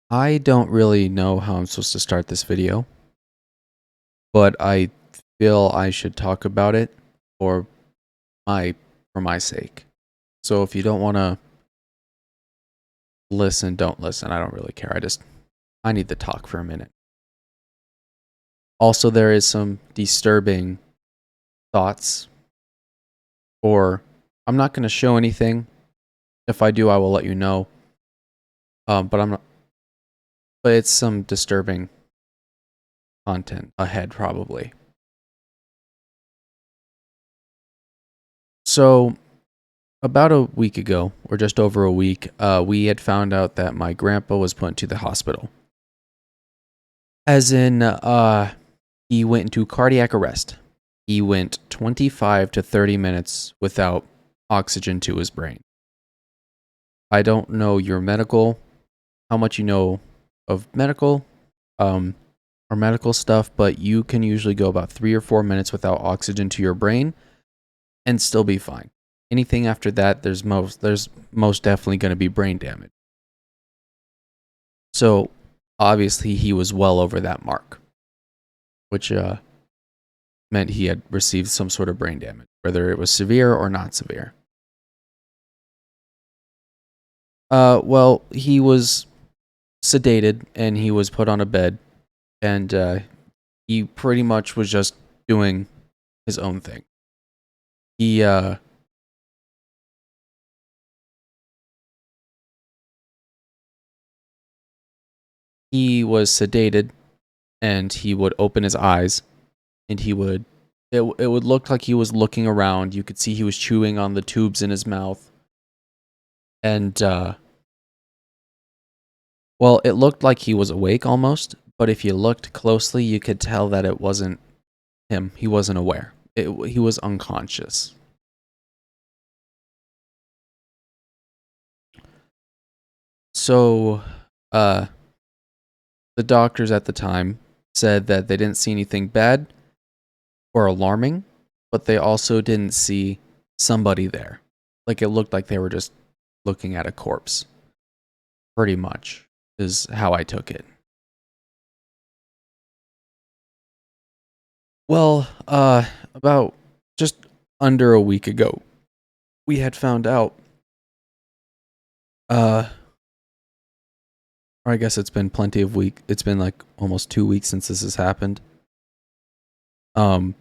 I don't really know how I'm supposed to start this video, but I feel I should talk about it for my for my sake. So if you don't want to listen, don't listen. I don't really care. I need to talk for a minute. Also, there is some disturbing thoughts, or I'm not going to show anything. If I do, I will let you know. But I'm not. But it's some disturbing content ahead, probably. So about a week ago, or just over a week, we had found out that my grandpa was put into the hospital. As in, he went into cardiac arrest. He went 25 to 30 minutes without oxygen to his brain. I don't know how much you know of or medical stuff, but you can usually go about 3 or 4 minutes without oxygen to your brain and still be fine. Anything after that, there's most definitely going to be brain damage. So obviously he was well over that mark, which meant he had received some sort of brain damage, whether it was severe or not severe. Well, he was sedated and he was put on a bed, and he pretty much was just doing his own thing. He he was sedated, and he would open his eyes, and it would look like he was looking around. You could see he was chewing on the tubes in his mouth, and well, it looked like he was awake almost, but if you looked closely, you could tell that it wasn't him. He wasn't aware. He was unconscious. So, uh, the doctors at the time said that they didn't see anything bad or alarming, but they also didn't see somebody there. Like it looked like they were just looking at a corpse. Pretty much is how I took it. Well, about just under a week ago, we had found out, uh, or I guess it's been like almost 2 weeks since this has happened. Um,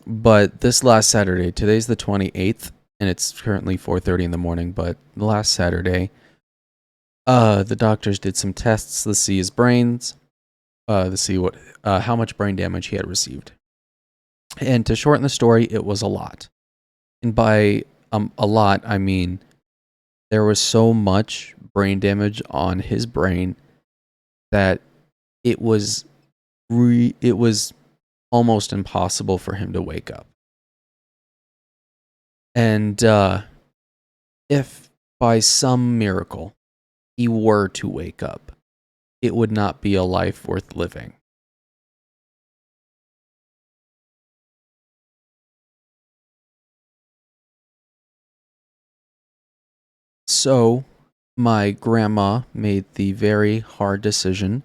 but this last Saturday, today's the 28th, and it's currently 4:30 in the morning, but last Saturday, the doctors did some tests to see his brains, to see how much brain damage he had received. And to shorten the story, it was a lot. And by a lot, I mean there was so much brain damage on his brain that it was it was almost impossible for him to wake up. And if by some miracle he were to wake up, it would not be a life worth living. So, my grandma made the very hard decision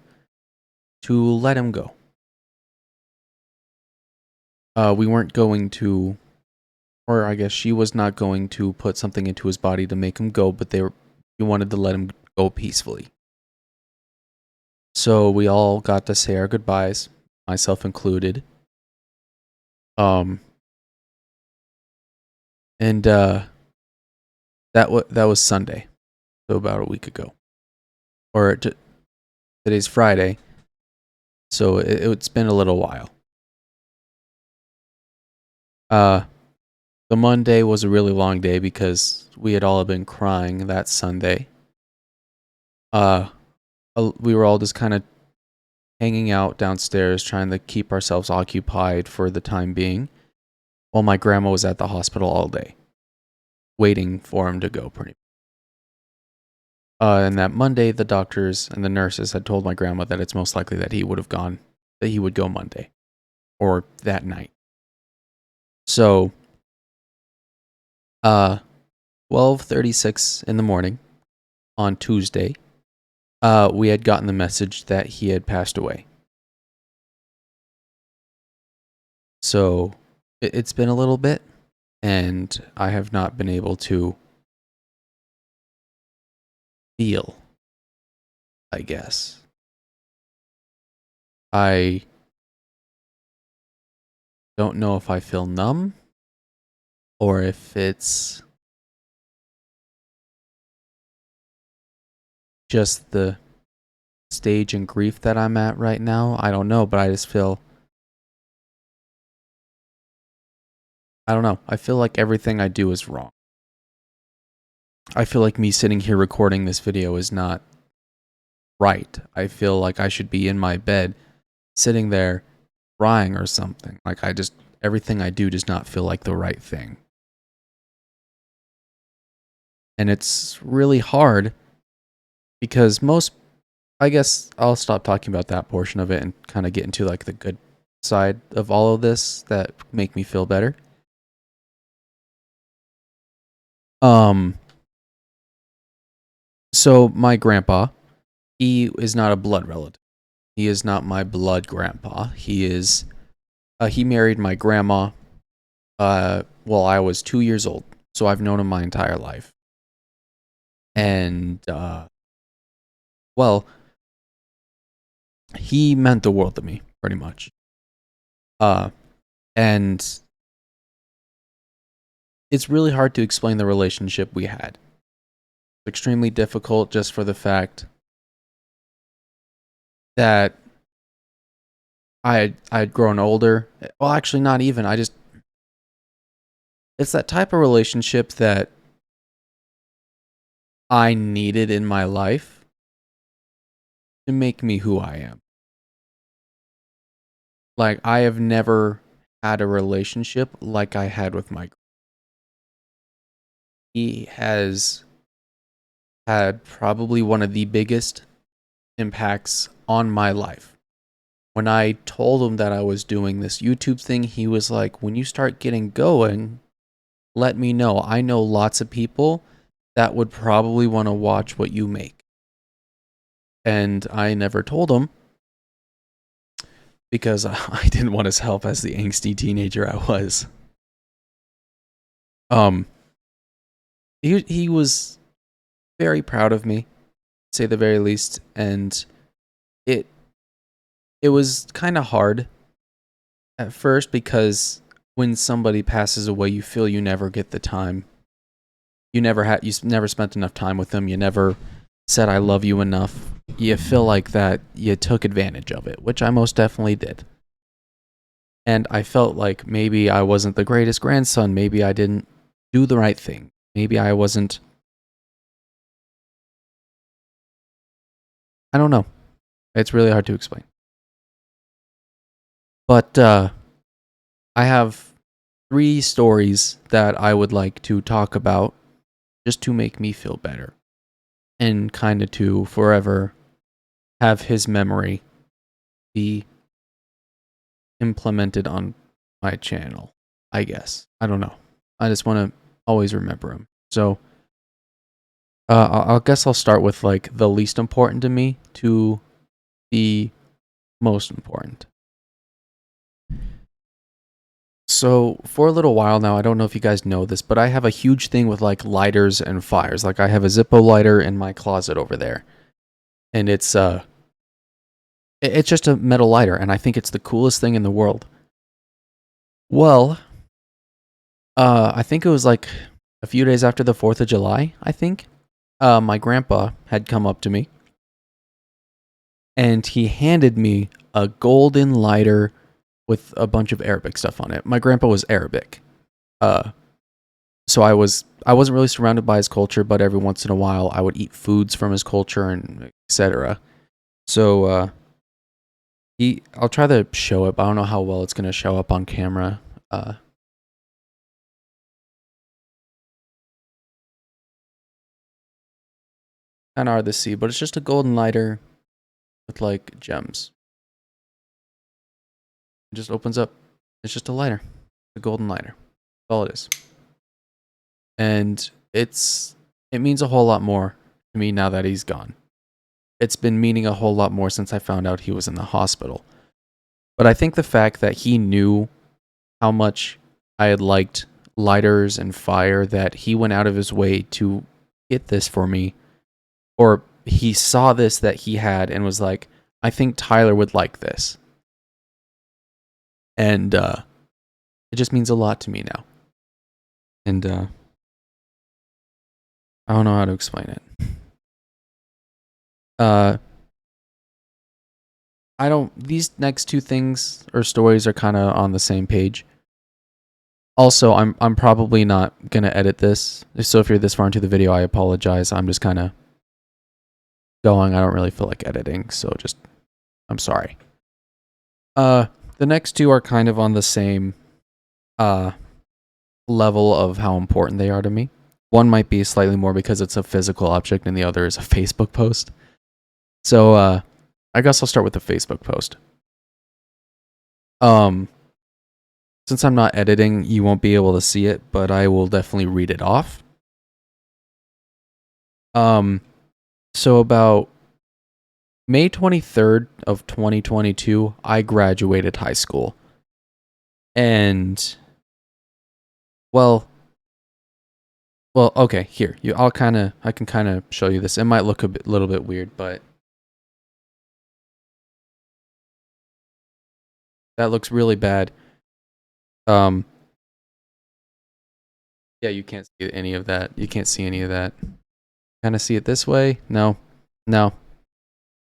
to let him go. We weren't going to, or I guess she was not going to put something into his body to make him go, but we wanted to let him go peacefully. So we all got to say our goodbyes, myself included. Um, and that was Sunday, so about a week ago, or today's Friday, so it's been a little while. Uh, the Monday was a really long day because we had all been crying that Sunday. Uh, we were all just kind of hanging out downstairs, trying to keep ourselves occupied for the time being, while my grandma was at the hospital all day, waiting for him to go. And that Monday, the doctors and the nurses had told my grandma that it's most likely that he would go Monday, or that night. So, 12:36 in the morning on Tuesday, we had gotten the message that he had passed away. So it's been a little bit, and I have not been able to feel, I guess. I don't know if I feel numb or if it's just the stage in grief that I'm at right now. I don't know, but I just feel, I don't know. I feel like everything I do is wrong. I feel like me sitting here recording this video is not right. I feel like I should be in my bed sitting there crying or something. Like everything I do does not feel like the right thing. And it's really hard because I guess I'll stop talking about that portion of it and kind of get into like the good side of all of this that make me feel better. So my grandpa, he is not a blood relative. He is not my blood grandpa. He married my grandma while I was 2 years old. So I've known him my entire life. And well, he meant the world to me, pretty much. And it's really hard to explain the relationship we had. It's extremely difficult just for the fact that I'd grown older. Well, actually, not even. It's that type of relationship that I needed in my life to make me who I am. Like, I have never had a relationship like I had with my. He has had probably one of the biggest impacts on my life. When I told him that I was doing this YouTube thing, he was like, when you start getting going, let me know. I know lots of people that would probably want to watch what you make. And I never told him because I didn't want his help as the angsty teenager I was. He was very proud of me, to say the very least, and it was kind of hard at first because when somebody passes away, you feel you never get the time. You never spent enough time with them. You never said I love you enough. You feel like that you took advantage of it, which I most definitely did. And I felt like maybe I wasn't the greatest grandson. Maybe I didn't do the right thing. Maybe I wasn't. I don't know. It's really hard to explain. But I have 3 stories that I would like to talk about just to make me feel better and kind of to forever have his memory be implemented on my channel, I guess. I don't know. I just want to always remember him. So I guess I'll start with like the least important to me to the most important. So for a little while now, I don't know if you guys know this, but I have a huge thing with like lighters and fires. Like I have a Zippo lighter in my closet over there. And it's just a metal lighter, and I think it's the coolest thing in the world. Well, I think it was like a few days after the 4th of July, I think. My grandpa had come up to me and he handed me a golden lighter with a bunch of Arabic stuff on it. My grandpa was Arabic. So I wasn't really surrounded by his culture, but every once in a while I would eat foods from his culture and etc. So I'll try to show it, but I don't know how well it's going to show up on camera. Kind of hard to see, but it's just a golden lighter with like gems. It just opens up. It's just a lighter, a golden lighter. That's all it is. And it means a whole lot more to me now that he's gone. it's been meaning a whole lot more since I found out he was in the hospital. But I think the fact that he knew how much I had liked lighters and fire, that he went out of his way to get this for me, or he saw this that he had and was like, I think Tyler would like this. And it just means a lot to me now. And I don't know how to explain it. I don't, these next two things or stories are kind of on the same page. Also, I'm probably not going to edit this. So if you're this far into the video, I apologize. I'm just kind of going. I don't really feel like editing, so just I'm sorry. The next two are kind of on the same level of how important they are to me. One might be slightly more because it's a physical object and the other is a Facebook post. So I guess I'll start with the Facebook post. Since I'm not editing, you won't be able to see it, but I will definitely read it off. So about May 23rd of 2022, I graduated high school. And well, okay, here. I can kind of show you this. It might look little bit weird, but that looks really bad. Yeah, you can't see any of that. You can't see any of that. Kind of see it this way? No.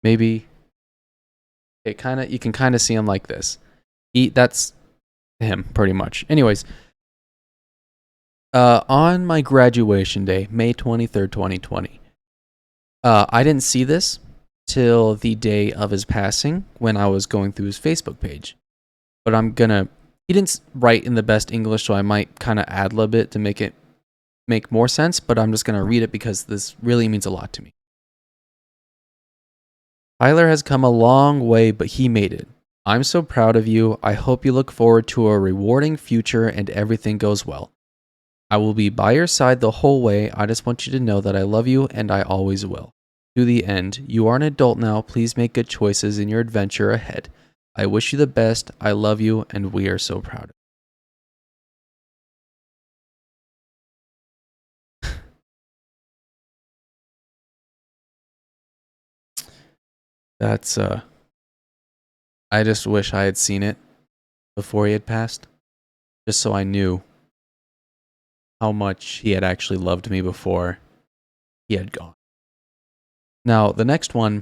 Maybe you can kind of see him like this. That's him pretty much. Anyways, on my graduation day, May 23rd, 2020, I didn't see this till the day of his passing when I was going through his Facebook page. But he didn't write in the best English, so I might kind of ad-lib it to make it make more sense, but I'm just going to read it because this really means a lot to me. Tyler has come a long way, but he made it. I'm so proud of you. I hope you look forward to a rewarding future and everything goes well. I will be by your side the whole way. I just want you to know that I love you and I always will. To the end, you are an adult now. Please make good choices in your adventure ahead. I wish you the best. I love you and we are so proud of you. That's I just wish I had seen it before he had passed, just so I knew how much he had actually loved me before he had gone. Now, the next one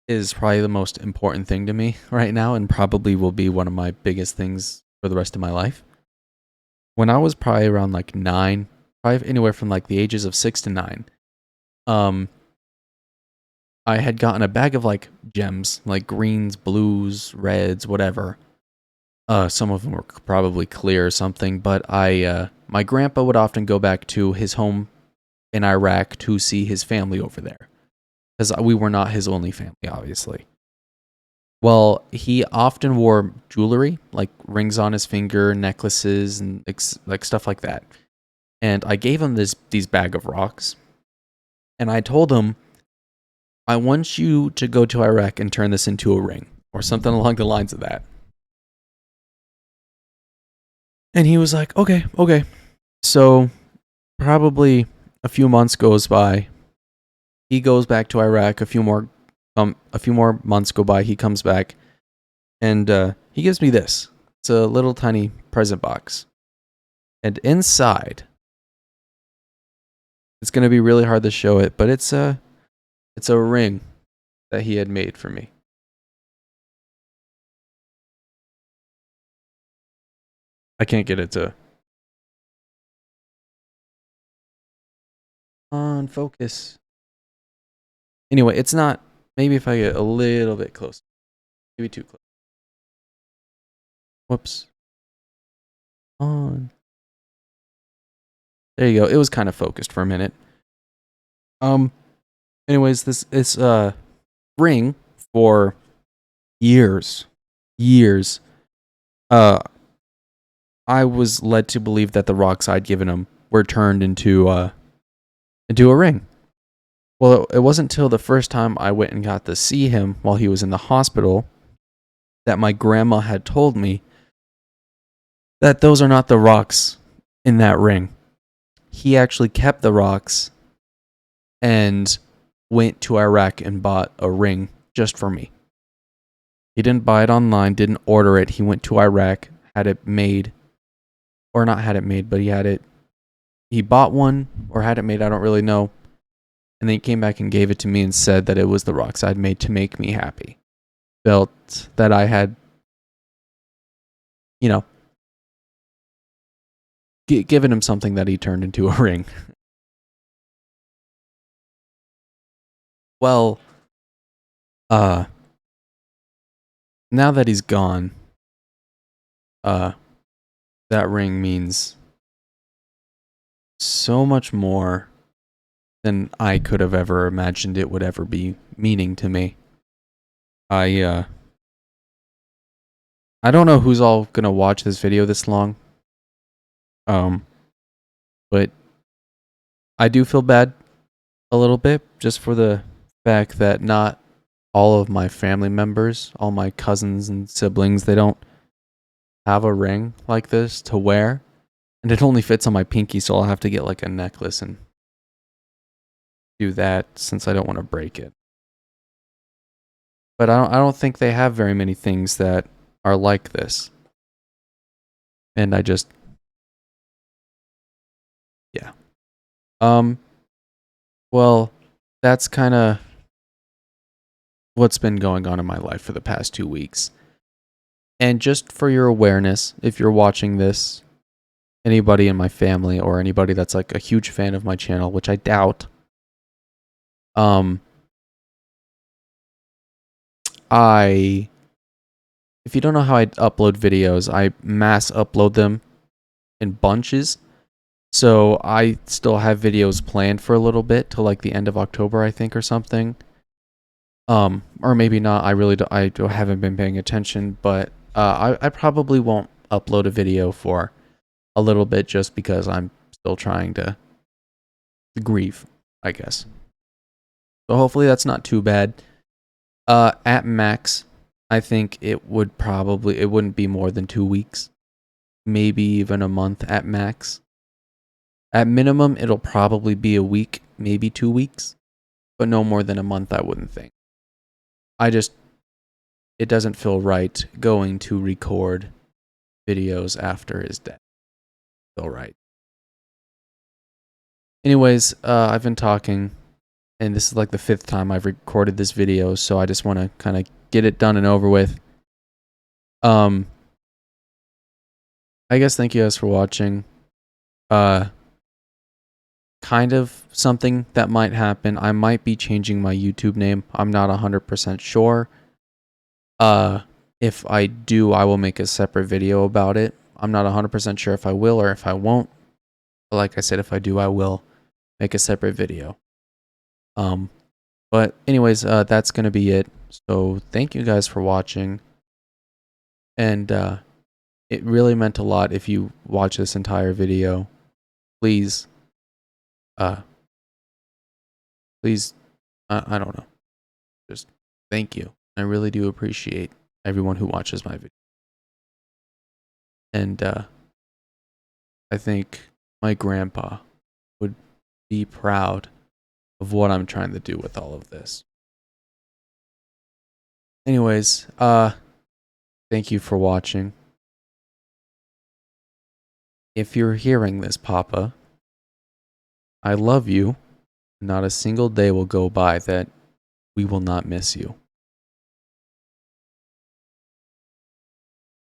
is probably the most important thing to me right now and probably will be one of my biggest things for the rest of my life. When I was probably around like 9, probably anywhere from like the ages of 6 to 9, I had gotten a bag of like gems, like greens, blues, reds, whatever. Some of them were probably clear or something, but my grandpa would often go back to his home in Iraq to see his family over there, because we were not his only family, obviously. Well, he often wore jewelry, like rings on his finger, necklaces, and like stuff like that. And I gave him these bag of rocks, and I told him, I want you to go to Iraq and turn this into a ring, or something along the lines of that. And he was like, okay. So probably a few months goes by. He goes back to Iraq. A few more months go by. He comes back, and he gives me this. It's a little tiny present box, and inside, it's gonna be really hard to show it, but it's a ring that he had made for me. I can't get it to on focus. Anyway, it's not. Maybe if I get a little bit closer, maybe too close. Whoops. On. There you go. It was kind of focused for a minute. Anyways, this ring for years. I was led to believe that the rocks I'd given him were turned into a ring. Well, it wasn't until the first time I went and got to see him while he was in the hospital that my grandma had told me that those are not the rocks in that ring. He actually kept the rocks and went to Iraq and bought a ring just for me. He didn't buy it online, didn't order it. He went to Iraq, had it made, or not had it made, but he bought one or had it made, I don't really know. And then he came back and gave it to me and said that it was the rocks I'd made to make me happy. Felt that I had, you know, given him something that he turned into a ring. Well, now that he's gone, that ring means so much more than I could have ever imagined it would ever be meaning to me. I don't know who's all gonna watch this video this long. But I do feel bad a little bit just for the fact that not all of my family members, all my cousins and siblings, they don't have a ring like this to wear. And it only fits on my pinky, so I'll have to get like a necklace and do that since I don't want to break it. But I don't think they have very many things that are like this. And I just, yeah. Well, that's kind of what's been going on in my life for the past 2 weeks. And just for your awareness, if you're watching this, anybody in my family or anybody that's like a huge fan of my channel, which I doubt, if you don't know how I upload videos, I mass upload them in bunches. So I still have videos planned for a little bit till like the end of October, I think, or something. Or maybe not. I haven't been paying attention, but I probably won't upload a video for a little bit just because I'm still trying to grieve, I guess. So hopefully that's not too bad. At max, I think it wouldn't be more than 2 weeks, maybe even a month at max. At minimum, it'll probably be a week, maybe 2 weeks, but no more than a month, I wouldn't think. It doesn't feel right going to record videos after his death. Feel right. Anyways, I've been talking, and this is like the 5th time I've recorded this video, so I just want to kind of get it done and over with. I guess thank you guys for watching. Kind of something that might happen. I might be changing my YouTube name. I'm not 100% sure. If I do, I will make a separate video about it. I'm not 100% sure if I will or if I won't. But like I said, if I do, I will make a separate video. But anyways, that's going to be it. So thank you guys for watching. And it really meant a lot if you watch this entire video. Please, I don't know. Just thank you. I really do appreciate everyone who watches my video. And I think my grandpa would be proud of what I'm trying to do with all of this. Anyways, thank you for watching. If you're hearing this, Papa, I love you. Not a single day will go by that we will not miss you.